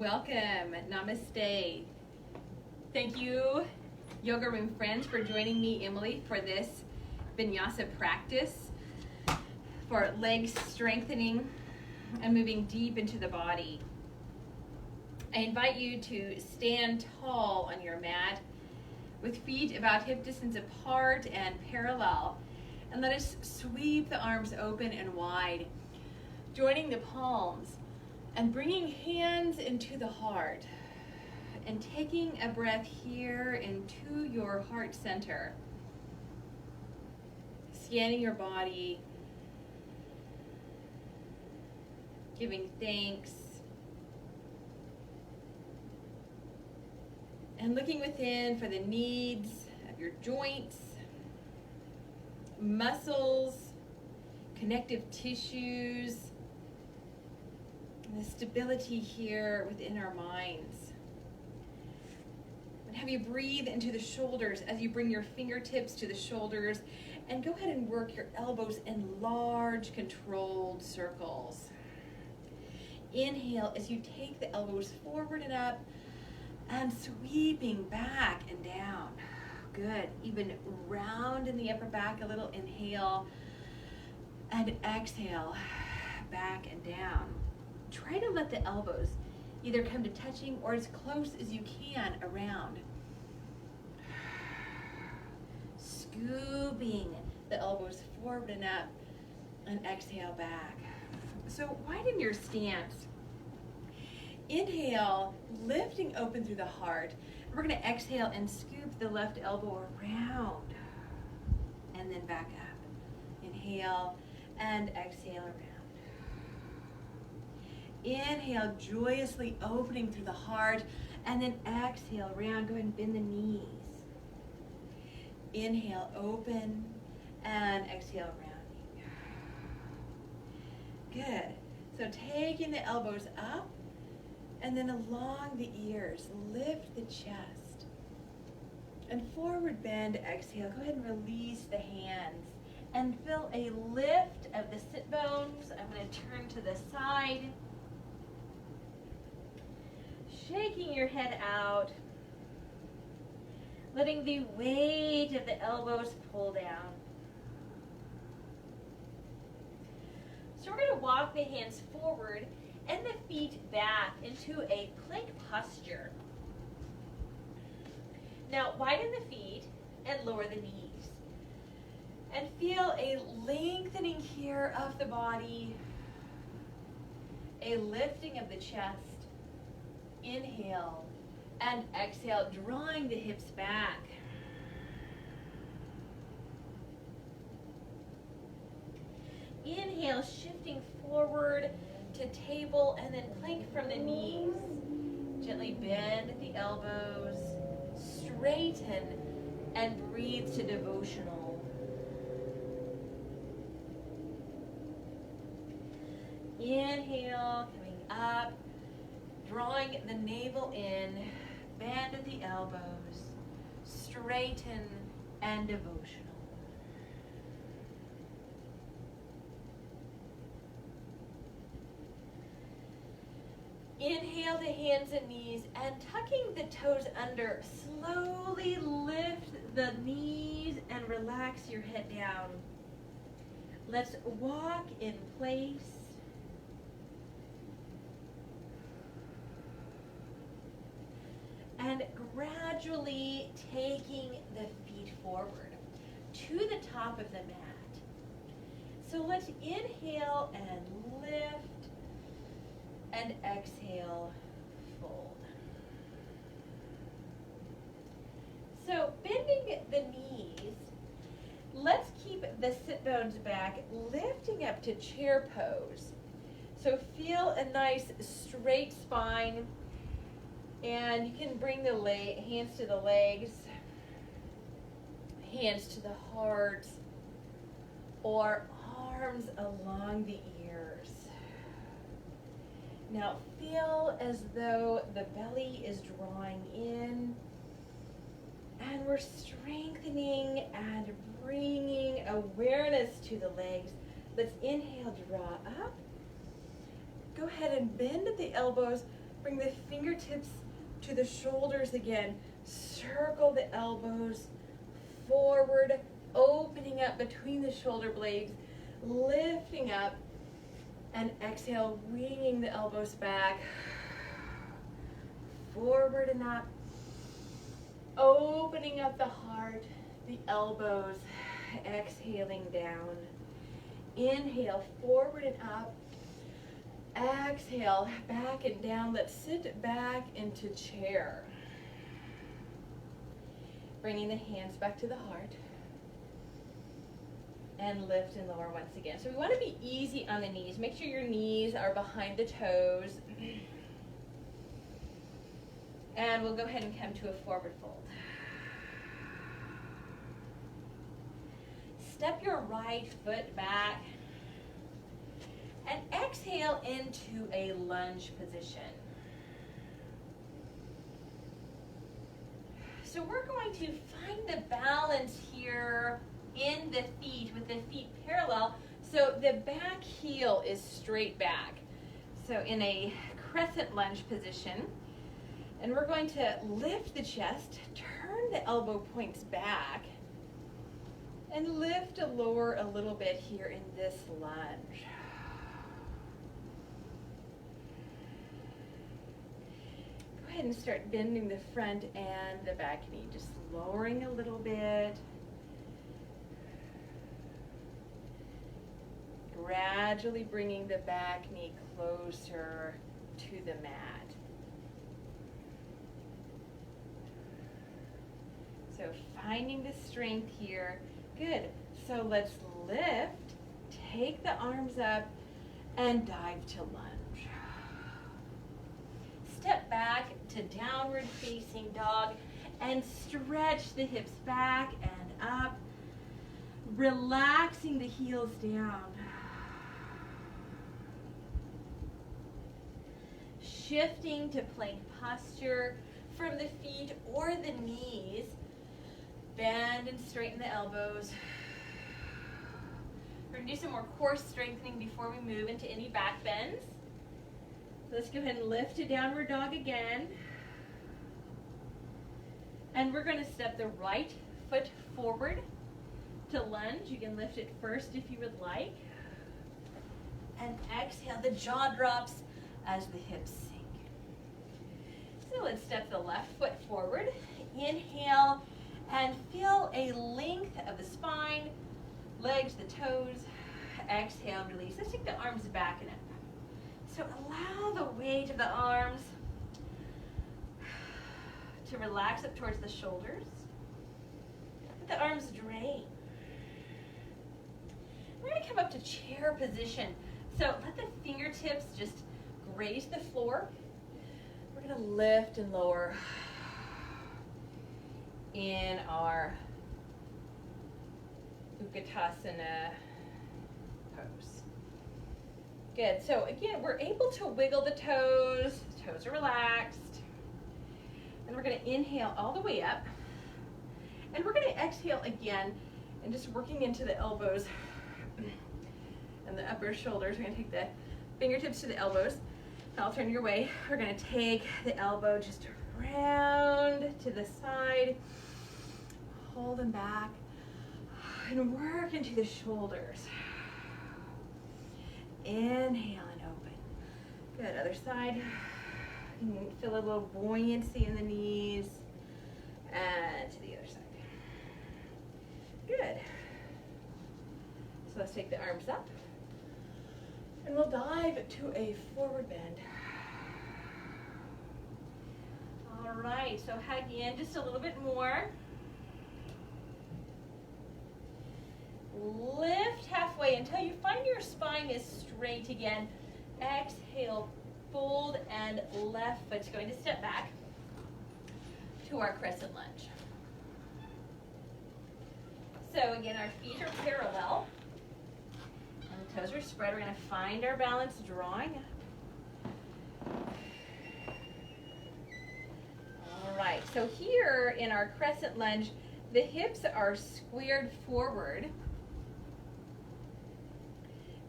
Welcome, namaste. Thank you, yoga room friends, for joining me, Emily, for this Vinyasa practice for leg strengthening and moving deep into the body. I invite you to stand tall on your mat with feet about hip distance apart and parallel, and let us sweep the arms open and wide, joining the palms and bringing hands into the heart and taking a breath here into your heart center, scanning your body, giving thanks, and looking within for the needs of your joints, muscles, connective tissues, and the stability here within our minds. And have you breathe into the shoulders as you bring your fingertips to the shoulders, and go ahead and work your elbows in large controlled circles. Inhale as you take the elbows forward and up and sweeping back and down. Good. Even round in the upper back a little. Inhale and exhale, back and down. Try to let the elbows either come to touching or as close as you can around. Scooping the elbows forward and up and exhale back. So widen your stance. Inhale, lifting open through the heart. We're going to exhale and scoop the left elbow around and then back up. Inhale and exhale around. Inhale, joyously opening through the heart, and then exhale around. Go ahead and bend the knees. Inhale, open, and exhale, rounding. Good. So taking the elbows up, and then along the ears, lift the chest. And forward bend, exhale. Go ahead and release the hands. And feel a lift of the sit bones. I'm going to turn to the side. Shaking your head out. Letting the weight of the elbows pull down. So we're going to walk the hands forward and the feet back into a plank posture. Now widen the feet and lower the knees. And feel a lengthening here of the body, a lifting of the chest. Inhale and exhale, drawing the hips back. Inhale, shifting forward to table and then plank from the knees. Gently bend the elbows, straighten, and breathe to devotional. Inhale, coming up, drawing the navel in, bend at the elbows, straighten, and devotional. Inhale the hands and knees, and tucking the toes under, slowly lift the knees and relax your head down. Let's walk in place. And gradually taking the feet forward to the top of the mat. So let's inhale and lift. And exhale, fold. So bending the knees, let's keep the sit bones back, lifting up to chair pose. So feel a nice straight spine, and you can bring the hands to the legs, hands to the heart, or arms along the ears. Now feel as though the belly is drawing in, and we're strengthening and bringing awareness to the legs. Let's inhale, draw up. Go ahead and bend at the elbows, Bring the fingertips to the shoulders again. Circle the elbows forward, opening up between the shoulder blades, lifting up, and exhale, winging the elbows back, forward and up, opening up the heart, the elbows, exhaling down. Inhale, forward and up. Exhale, back and down. Let's sit back into chair. Bringing the hands back to the heart. And lift and lower once again. So we want to be easy on the knees. Make sure your knees are behind the toes. And we'll go ahead and come to a forward fold. Step your right foot back. And exhale into a lunge position. So we're going to find the balance here in the feet with the feet parallel. So the back heel is straight back. So in a crescent lunge position. And we're going to lift the chest, turn the elbow points back, and lift to lower a little bit here in this lunge. Go ahead and start bending the front and the back knee, just lowering a little bit. Gradually bringing the back knee closer to the mat. So finding the strength here. Good. So let's lift, take the arms up, and dive to lunge. Step back to downward facing dog and stretch the hips back and up, relaxing the heels down. Shifting to plank posture from the feet or the knees. Bend and straighten the elbows. We're going to do some more core strengthening before we move into any back bends. So let's go ahead and lift to downward dog again. And we're going to step the right foot forward to lunge. You can lift it first if you would like. And exhale, the jaw drops as the hips sink. So let's step the left foot forward. Inhale and feel a length of the spine, legs, the toes. Exhale, release. Let's take the arms back and up. So allow the weight of the arms to relax up towards the shoulders. Let the arms drain. We're going to come up to chair position. So let the fingertips just graze the floor. We're going to lift and lower in our Utkatasana pose. Good. So again, we're able to wiggle the toes. The toes are relaxed. And we're going to inhale all the way up. And we're going to exhale again and just working into the elbows and the upper shoulders. We're going to take the fingertips to the elbows. I'll turn your way. We're going to take the elbow just round to the side. Hold them back. And work into the shoulders. Inhale and open. Good. Other side. You can feel a little buoyancy in the knees. And to the other side. Good. So let's take the arms up. And we'll dive to a forward bend. All right, so hug in just a little bit more. Lift halfway until you find your spine is straight again. Exhale, fold, and left foot's going to step back to our crescent lunge. So again, our feet are parallel. Toes are spread. We're going to find our balance, drawing up. All right, so here in our crescent lunge, the hips are squared forward.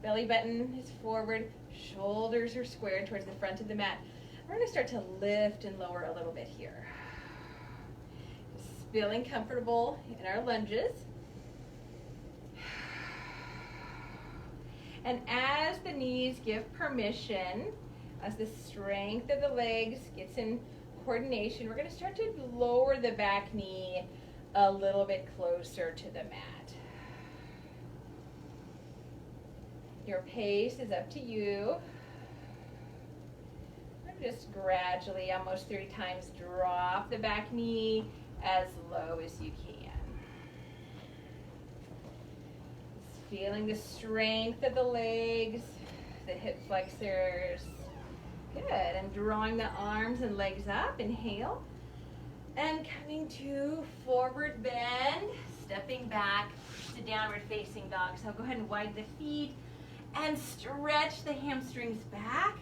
Belly button is forward. Shoulders are squared towards the front of the mat. We're going to start to lift and lower a little bit here. Just feeling comfortable in our lunges. And as the knees give permission, as the strength of the legs gets in coordination, we're going to start to lower the back knee a little bit closer to the mat. Your pace is up to you. Just gradually, almost 3 times, drop the back knee as low as you can. Just feeling the strength of the legs, the hip flexors. Good, and drawing the arms and legs up, inhale. And coming to forward bend, stepping back to downward facing dog. So go ahead and widen the feet and stretch the hamstrings back.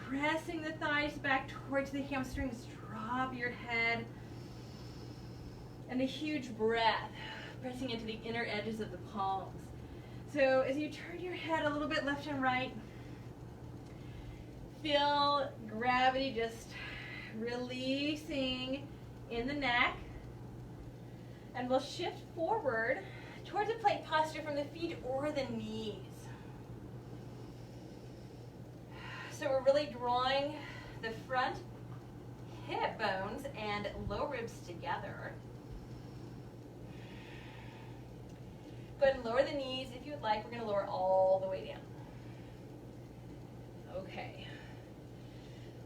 Pressing the thighs back towards the hamstrings, drop your head. And a huge breath, pressing into the inner edges of the palms. So as you turn your head a little bit left and right, feel gravity just releasing in the neck. And we'll shift forward towards a plank posture from the feet or the knees. So we're really drawing the front hip bones and low ribs together. Go ahead and lower the knees if you would like. We're going to lower all the way down. Okay.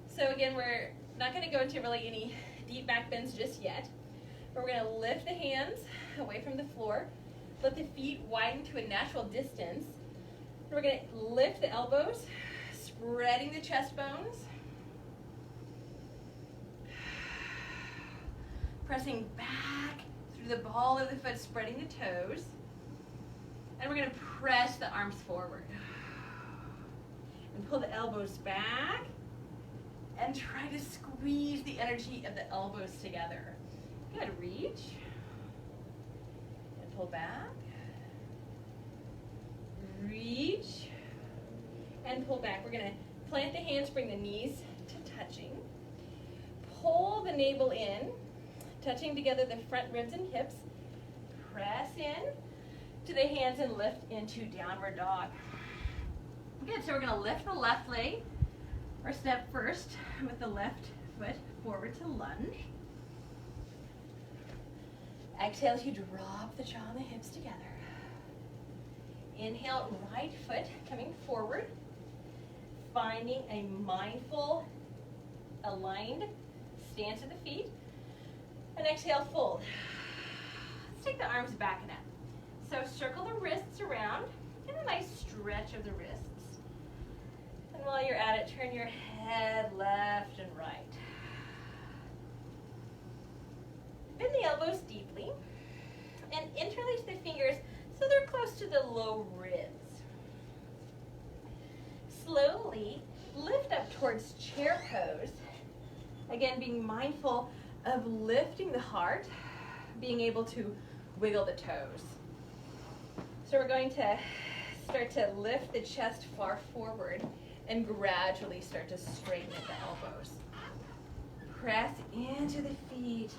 So again, we're not going to go into really any deep back bends just yet. But we're going to lift the hands away from the floor. Let the feet widen to a natural distance. We're going to lift the elbows, spreading the chest bones. Pressing back through the ball of the foot, spreading the toes. And we're going to press the arms forward. And pull the elbows back. And try to squeeze the energy of the elbows together. Good, reach. And pull back. Reach. And pull back. We're going to plant the hands, bring the knees to touching. Pull the navel in, touching together the front ribs and hips. Press in to the hands and lift into downward dog. Good, so we're going to lift the left leg, or step first with the left foot forward to lunge. Exhale as you drop the jaw and the hips together. Inhale, right foot coming forward, finding a mindful, aligned stance of the feet. And exhale, fold. Let's take the arms back and up. So circle the wrists around, get a nice stretch of the wrists. And while you're at it, turn your head left and right. Bend the elbows deeply and interlace the fingers so they're close to the low ribs. Slowly lift up towards chair pose. Again, being mindful of lifting the heart, being able to wiggle the toes. So we're going to start to lift the chest far forward and gradually start to straighten at the elbows. Press into the feet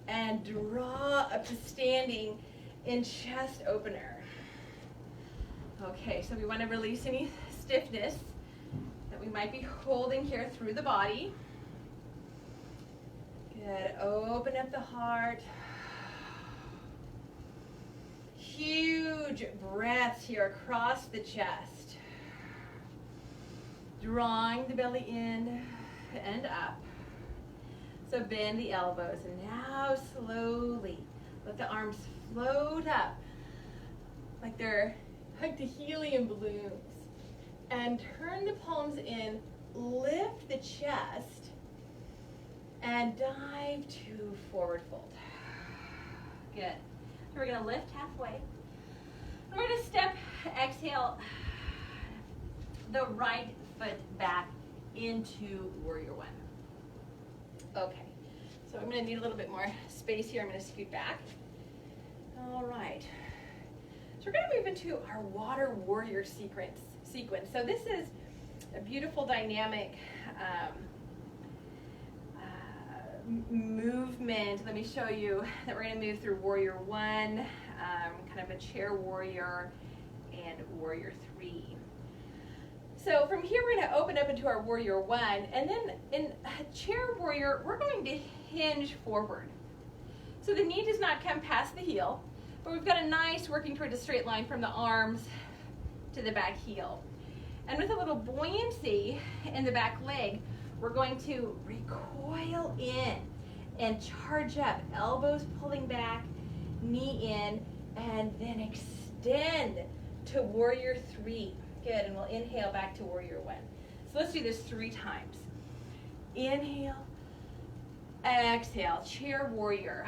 and draw up to standing in chest opener. Okay, so we want to release any stiffness that we might be holding here through the body. Good, open up the heart. Huge breaths here across the chest. Drawing the belly in and up. So bend the elbows, and now slowly let the arms float up like they're like the helium balloons. And turn the palms in, lift the chest, and dive to forward fold. Good. So we're going to lift halfway. And we're going to step, exhale, the right foot back into warrior one. Okay, so I'm going to need a little bit more space here. I'm going to scoot back. All right. So we're going to move into our water warrior sequence. So this is a beautiful dynamic movement. Let me show you that we're going to move through warrior one, kind of a chair warrior, and warrior three. So from here we're going to open up into our warrior one, and then in chair warrior we're going to hinge forward. So the knee does not come past the heel, but we've got a nice working towards a straight line from the arms to the back heel. And with a little buoyancy in the back leg, we're going to recoil in and charge up, elbows pulling back, knee in, and then extend to warrior three. Good, and we'll inhale back to warrior one. So let's do this 3 times. Inhale, exhale, chair warrior.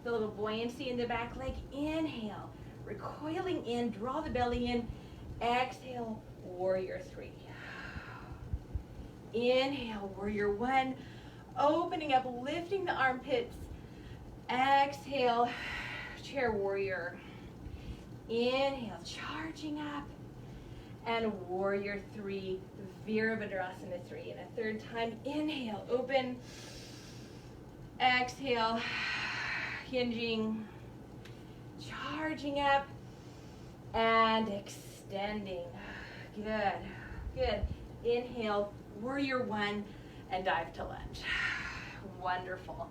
The little buoyancy in the back leg, inhale, recoiling in, draw the belly in, exhale, warrior three. Inhale, warrior one, opening up, lifting the armpits, exhale, chair warrior. Inhale, charging up, and warrior three, Virabhadrasana 3. And a 3rd time, inhale, open, exhale, hinging, charging up, and extending. Good, good. Inhale, warrior one, and dive to lunge. Wonderful.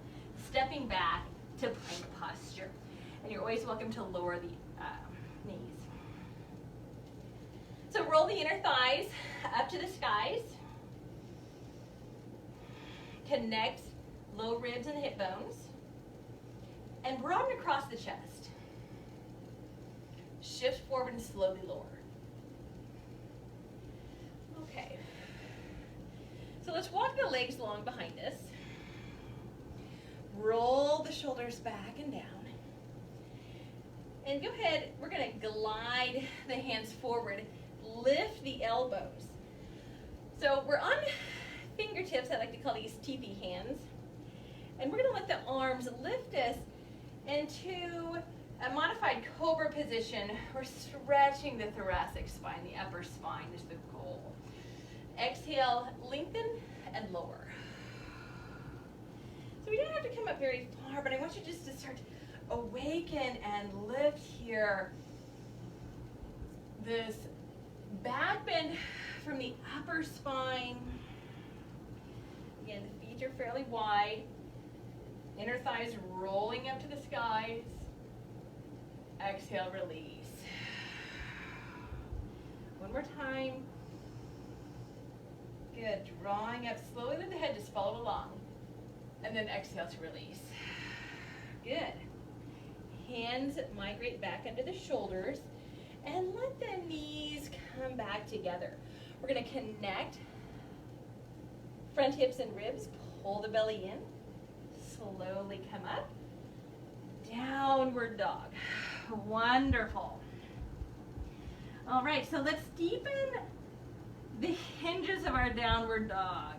Stepping back to plank posture. And you're always welcome to lower the knees. So roll the inner thighs up to the skies. Connect low ribs and hip bones. And broaden across the chest. Shift forward and slowly lower. Okay. So let's walk the legs long behind us. Roll the shoulders back and down. And go ahead, we're going to glide the hands forward. Lift the elbows. So we're on fingertips, I like to call these teepee hands. And we're going to let the arms lift us into a modified cobra position. We're stretching the thoracic spine, the upper spine is the goal. Exhale, lengthen and lower. So we don't have to come up very far, but I want you just to start to awaken and lift here. This back bend from the upper spine. Again, the feet are fairly wide. Inner thighs rolling up to the skies. Exhale, release. One more time. Good, drawing up slowly with the head, just follow along. And then exhale to release. Good. Hands migrate back under the shoulders and let the knees come back together. We're going to connect front hips and ribs, pull the belly in, slowly come up, downward dog. Wonderful. All right, so let's deepen the hinges of our downward dog.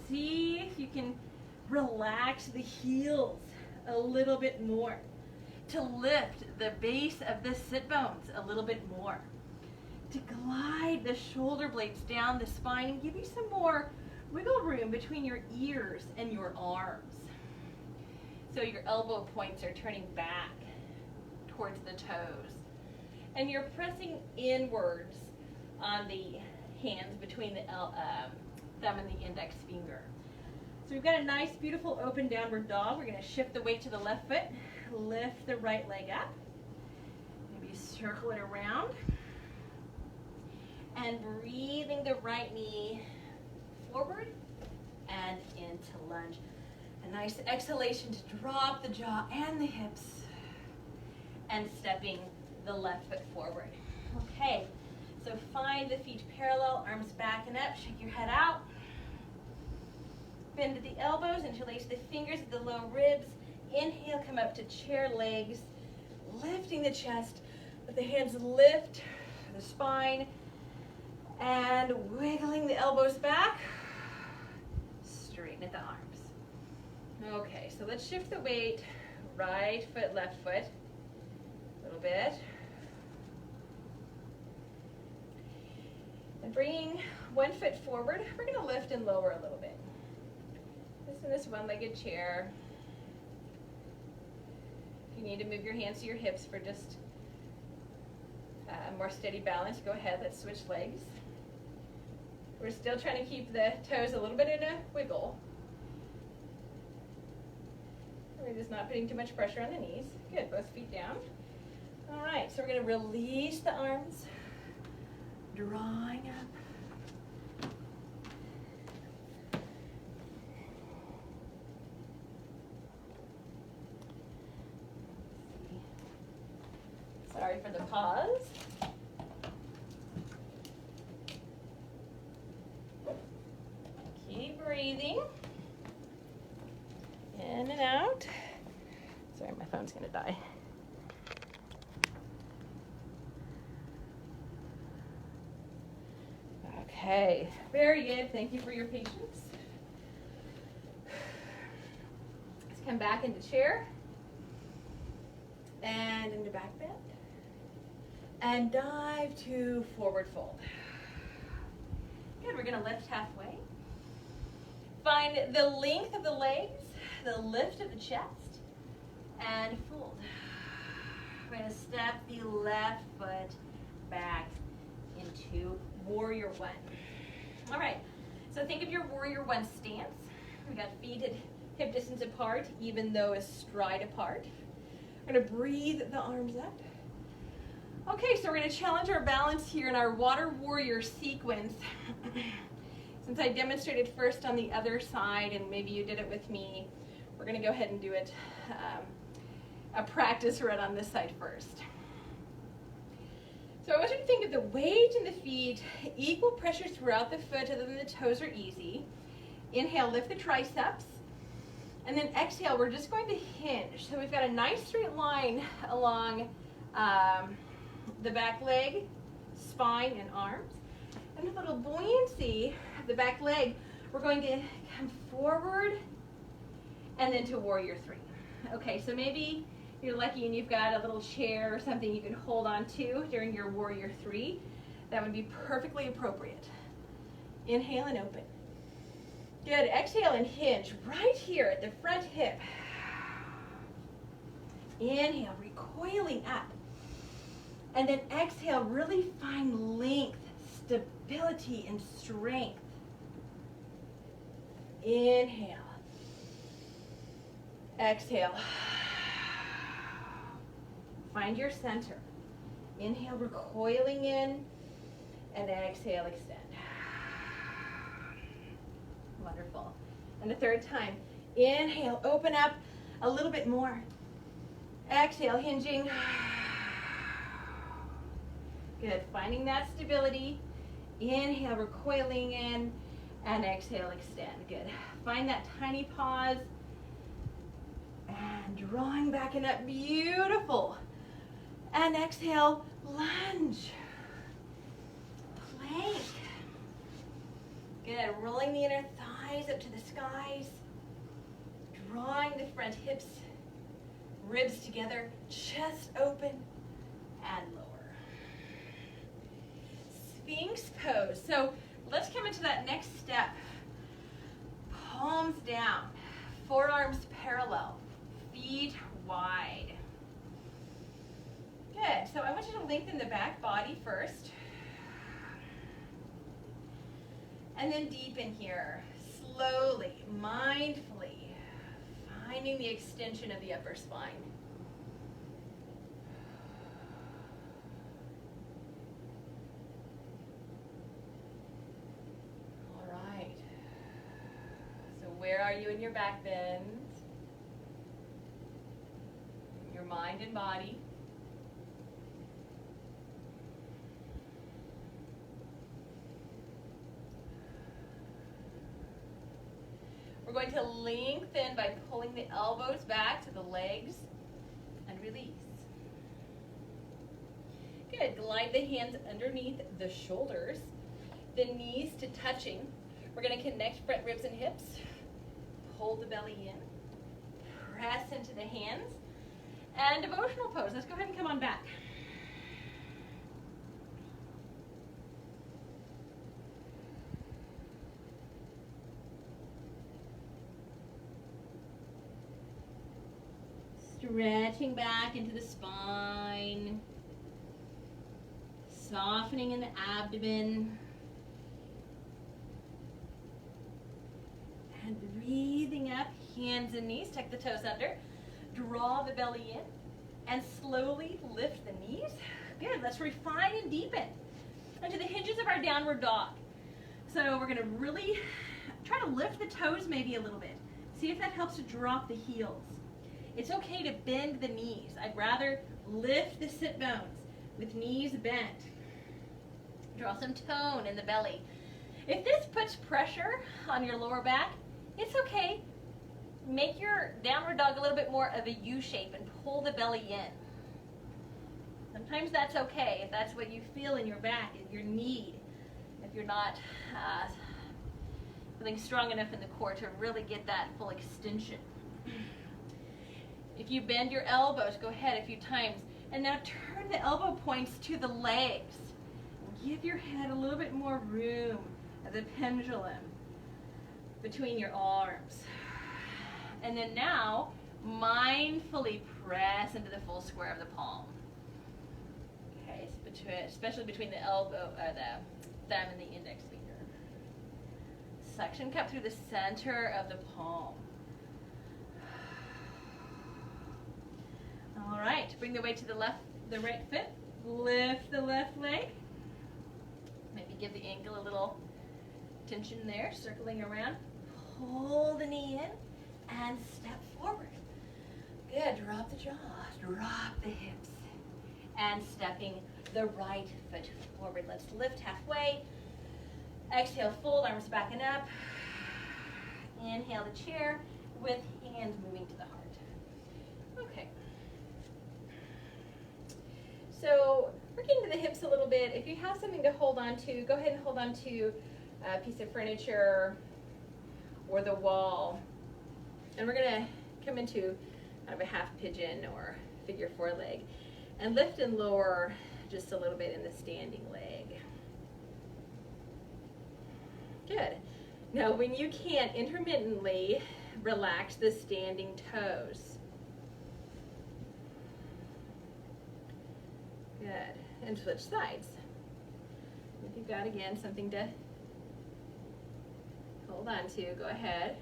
See if you can relax the heels a little bit more to lift the base of the sit bones a little bit more, to glide the shoulder blades down the spine and give you some more wiggle room between your ears and your arms. So your elbow points are turning back towards the toes. And you're pressing inwards on the hands between the thumb and the index finger. So we've got a nice, beautiful, open downward dog. We're going to shift the weight to the left foot, lift the right leg up, maybe circle it around, and breathing the right knee forward and into lunge. A nice exhalation to drop the jaw and the hips, and stepping the left foot forward. Okay, so find the feet parallel, arms back and up, shake your head out. Bend at the elbows, interlace the fingers at the low ribs. Inhale, come up to chair legs, lifting the chest. Let the hands lift the spine and wiggling the elbows back. Straighten at the arms. Okay, so let's shift the weight. Right foot, left foot. A little bit. And bringing one foot forward, we're going to lift and lower a little bit. in this one-legged chair. If you need to move your hands to your hips for just more steady balance, go ahead. Let's switch legs. We're still trying to keep the toes a little bit in a wiggle. We're just not putting too much pressure on the knees. Good, both feet down. All right, so we're going to release the arms, drawing up. Sorry for the pause. Keep breathing. In and out. Sorry, my phone's gonna die. Okay, very good. Thank you for your patience. Let's come back into chair and into back bend and dive to forward fold. Good, we're gonna lift halfway. Find the length of the legs, the lift of the chest, and fold. We're going to step the left foot back into warrior one. All right, so think of your warrior one stance. We got feet at hip distance apart, even though a stride apart. We're going to breathe the arms up. Okay, so we're going to challenge our balance here in our water warrior sequence. Since I demonstrated first on the other side, and maybe you did it with me, we're going to go ahead and do it, a practice run on this side first. So I want you to think of the weight in the feet, equal pressure throughout the foot other than the toes are easy. Inhale, lift the triceps. And then exhale, we're just going to hinge. So we've got a nice straight line along the back leg, spine, and arms. And a little buoyancy of the back leg. We're going to come forward and then to warrior three. Okay, so maybe you're lucky and you've got a little chair or something you can hold on to during your warrior three. That would be perfectly appropriate. Inhale and open. Good, exhale and hinge right here at the front hip. Inhale, recoiling up. And then exhale, really find length, stability, and strength. Inhale. Exhale. Find your center. Inhale, recoiling in, and exhale, extend. Wonderful. And the third time. Inhale, open up a little bit more. Exhale, hinging. Good, finding that stability. Inhale, recoiling in, and exhale, extend. Good. Find that tiny pause. And drawing back and up, beautiful. And exhale, lunge. Plank. Good, rolling the inner thighs up to the skies. Drawing the front hips, ribs together, chest open, and lower. Sphinx pose. So let's come into that next step. Palms down, forearms parallel, feet wide. Good, so I want you to lengthen the back body first. And then deepen here, slowly, mindfully, finding the extension of the upper spine. All right. So where are you in your back bend? Your mind and body. We're going to lengthen by pulling the elbows back to the legs and release. Good, glide the hands underneath the shoulders, the knees to touching. We're going to connect front ribs and hips, pull the belly in, press into the hands, and devotional pose. Let's go ahead and come on back. Stretching back into the spine. Softening in the abdomen. And breathing up, hands and knees, tuck the toes under. Draw the belly in and slowly lift the knees. Good, let's refine and deepen into the hinges of our downward dog. So we're gonna really try to lift the toes maybe a little bit. See if that helps to drop the heels. It's okay to bend the knees. I'd rather lift the sit bones with knees bent. Draw some tone in the belly. If this puts pressure on your lower back, it's okay. Make your downward dog a little bit more of a U shape and pull the belly in. Sometimes that's okay if that's what you feel in your back, your need, if you're not feeling strong enough in the core to really get that full extension. If you bend your elbows, go ahead a few times. And now turn the elbow points to the legs. Give your head a little bit more room as a pendulum between your arms. And then now, mindfully press into the full square of the palm. Okay, so especially between the elbow, the thumb and the index finger. Suction cup through the center of the palm. All right, bring the weight to the right foot. Lift the left leg. Maybe give the ankle a little tension there, circling around. Pull the knee in and step forward. Good, drop the jaw, drop the hips. And stepping the right foot forward. Let's lift halfway. Exhale, fold, arms back and up. Inhale the chair with hands moving to the heart. Okay. So working to the hips a little bit. If you have something to hold on to, go ahead and hold on to a piece of furniture or the wall. And we're gonna come into kind of a half pigeon or figure four leg and lift and lower just a little bit in the standing leg. Good. Now when you can, intermittently relax the standing toes. Good. And switch sides. If you've got, again, something to hold on to, go ahead.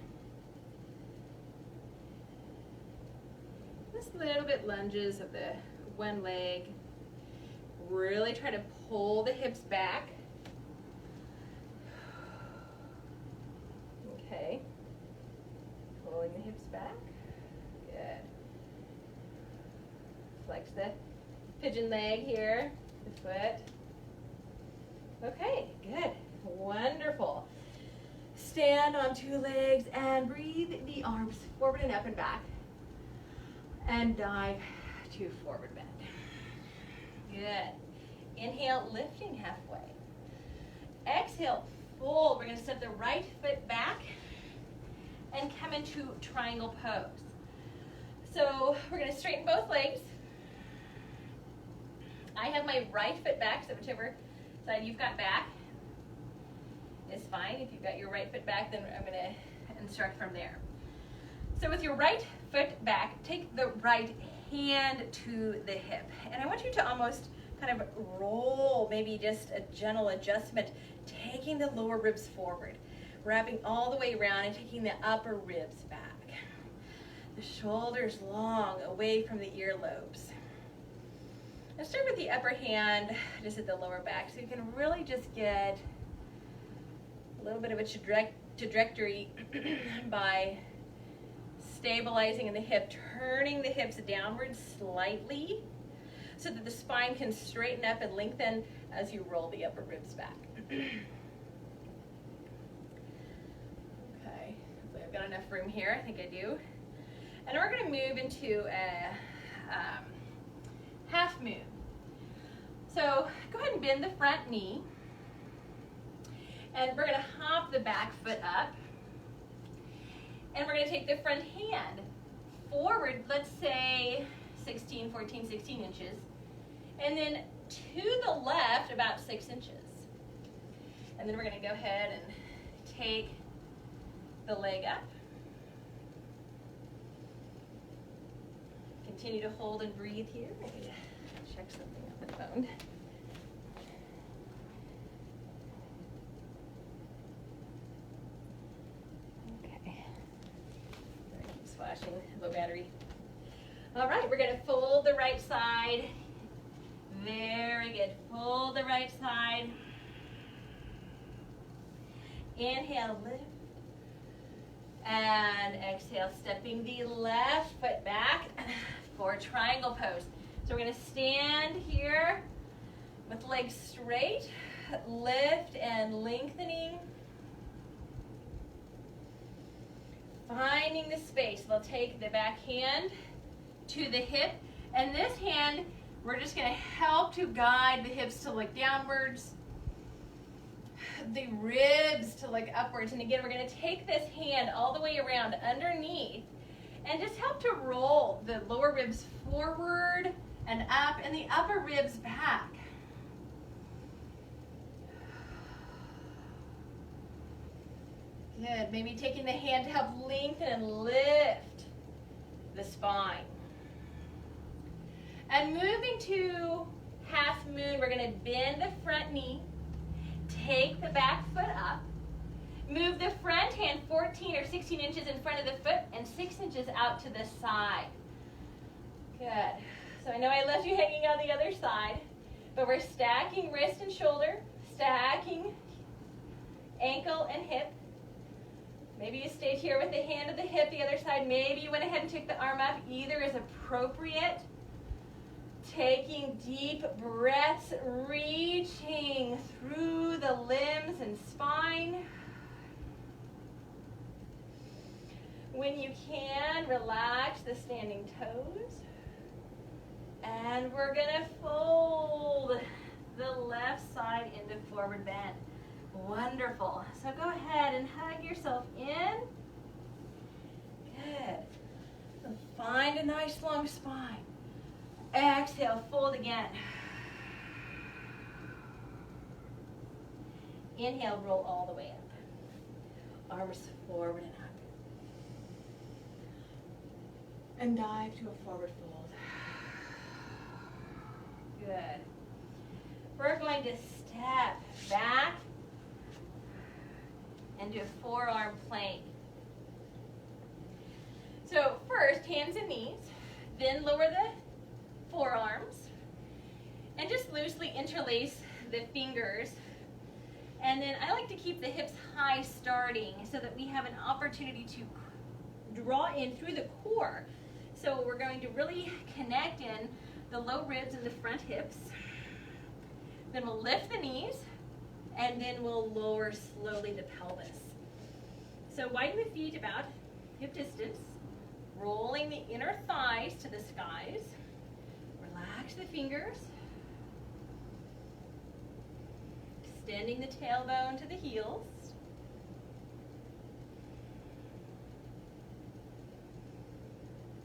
Just a little bit lunges of the one leg. Really try to pull the hips back. Okay. Pulling the hips back. Good. Flex the pigeon leg here, the foot. Okay, good. Wonderful. Stand on two legs and breathe the arms forward and up and back. And dive to forward bend. Good. Inhale, lifting halfway. Exhale, fold. We're going to step the right foot back and come into triangle pose. So we're going to straighten both legs. I have my right foot back, so whichever side you've got back is fine. If you've got your right foot back, then I'm going to instruct from there. So with your right foot back, take the right hand to the hip. And I want you to almost kind of roll, maybe just a gentle adjustment, taking the lower ribs forward, wrapping all the way around and taking the upper ribs back. The shoulders long, away from the earlobes. Now start with the upper hand, just at the lower back, so you can really just get a little bit of a trajectory by stabilizing in the hip, turning the hips downward slightly so that the spine can straighten up and lengthen as you roll the upper ribs back. Okay, hopefully I've got enough room here. I think I do. And we're going to move into a half moon. So go ahead and bend the front knee. And we're going to hop the back foot up. And we're going to take the front hand forward, let's say 14, 16 inches. And then to the left, about 6 inches. And then we're going to go ahead and take the leg up. Continue to hold and breathe here. I need to check something on the phone. Okay. Keeps flashing, low battery. All right, we're going to fold the right side. Very good. Fold the right side. Inhale, lift. And exhale, stepping the left foot back for triangle pose. So we're going to stand here with legs straight, lift and lengthening. Finding the space. We'll take the back hand to the hip, and this hand, we're just going to help to guide the hips to look downwards, the ribs to look upwards. And again, we're going to take this hand all the way around underneath and just help to roll the lower ribs forward and up and the upper ribs back. Good. Maybe taking the hand to help lengthen and lift the spine. And moving to half moon, we're going to bend the front knee, take the back foot up, move the front hand 14 or 16 inches in front of the foot and 6 inches out to the side. Good. So I know I left you hanging on the other side, but we're stacking wrist and shoulder, stacking ankle and hip. Maybe you stayed here with the hand at the hip, the other side. Maybe you went ahead and took the arm up. Either is appropriate. Taking deep breaths, reaching through the limbs and spine. When you can, relax the standing toes. And we're going to fold the left side into forward bend. Wonderful. So go ahead and hug yourself in. Good. So find a nice long spine. Exhale, fold again. Inhale, roll all the way up. Arms forward and up. And dive to a forward fold. Good. We're going to step back and do a forearm plank. So first, hands and knees, then lower the forearms, and just loosely interlace the fingers. And then I like to keep the hips high starting so that we have an opportunity to draw in through the core. So we're going to really connect in the low ribs and the front hips. Then we'll lift the knees, and then we'll lower slowly the pelvis. So widen the feet about hip distance, rolling the inner thighs to the skies. Relax the fingers. Extending the tailbone to the heels.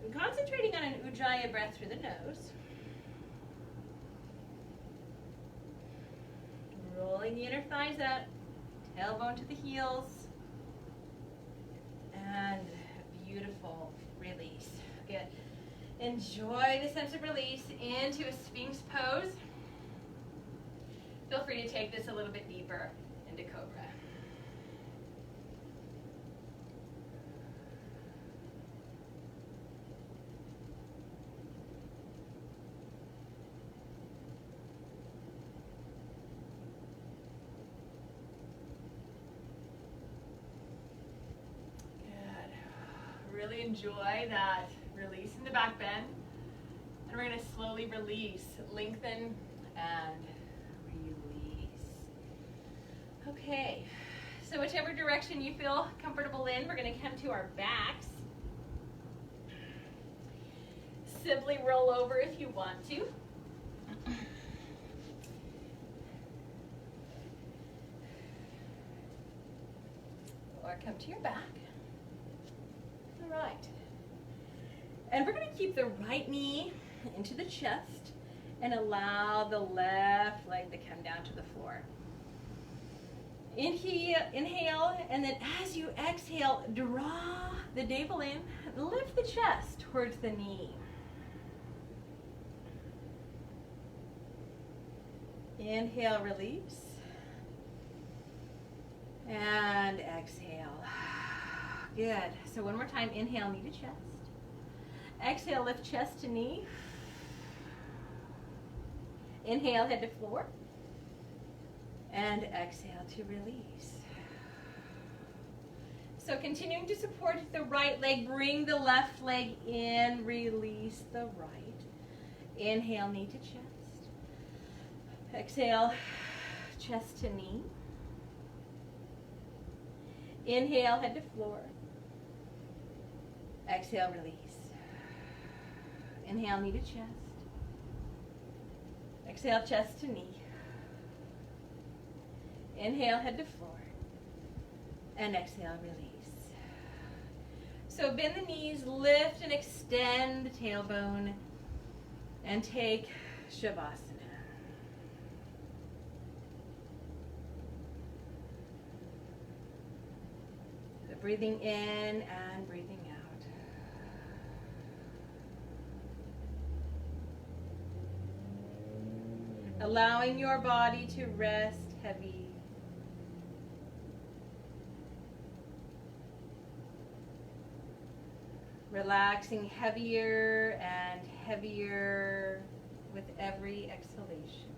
And concentrating on an Ujjayi breath through the nose. Rolling the inner thighs out, tailbone to the heels. And a beautiful release. Good. Enjoy the sense of release into a Sphinx pose. Feel free to take this a little bit deeper into Cobra. Good. Really enjoy that release in the back bend. And we're going to slowly release, lengthen, and release. Okay, so whichever direction you feel comfortable in, we're going to come to our backs. Simply roll over if you want to. Or come to your back. All right. And we're going to keep the right knee into the chest and allow the left leg to come down to the floor. Inhale, and then as you exhale, draw the navel in, lift the chest towards the knee. Inhale, release. And exhale. Good. So one more time, inhale, knee to chest. Exhale, lift chest to knee. Inhale, head to floor. And exhale to release. So continuing to support the right leg, bring the left leg in, release the right. Inhale, knee to chest. Exhale, chest to knee. Inhale, head to floor. Exhale, release. Inhale, knee to chest. Exhale, chest to knee. Inhale, head to floor. And exhale, release. So bend the knees, lift and extend the tailbone, and take Shavasana. So breathing in and breathing out. Allowing your body to rest heavy. Relaxing heavier and heavier with every exhalation.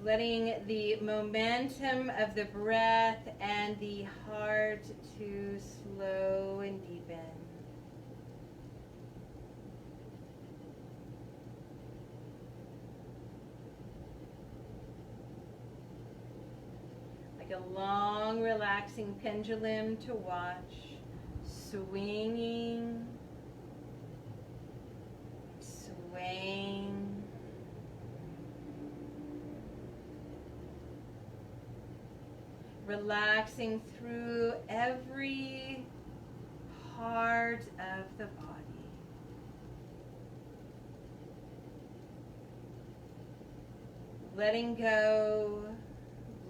Letting the momentum of the breath and the heart to slow and deepen. Like a long, relaxing pendulum to watch, swinging, swaying. Relaxing through every part of the body. Letting go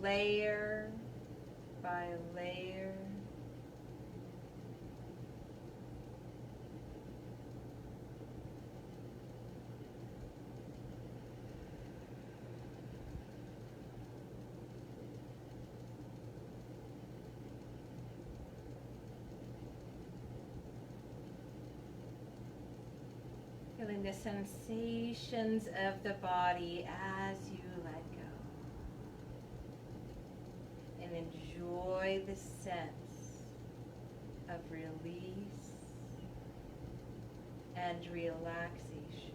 layer by layer. Feeling the sensations of the body as you let go. And enjoy the sense of release and relaxation.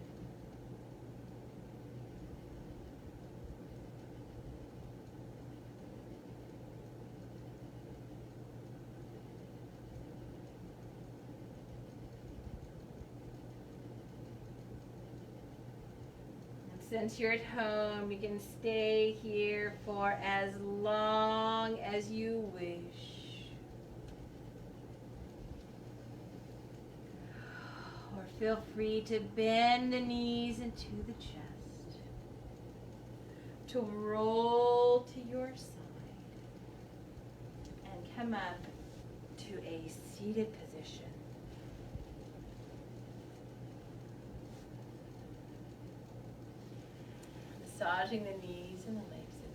Since you're at home, you can stay here for as long as you wish. Or feel free to bend the knees into the chest, to roll to your side, and come up to a seated position. Massaging the knees and the legs a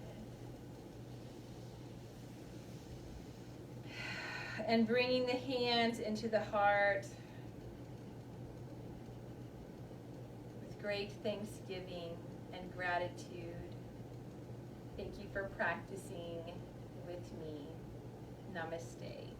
bit. And bringing the hands into the heart with great thanksgiving and gratitude. Thank you for practicing with me. Namaste.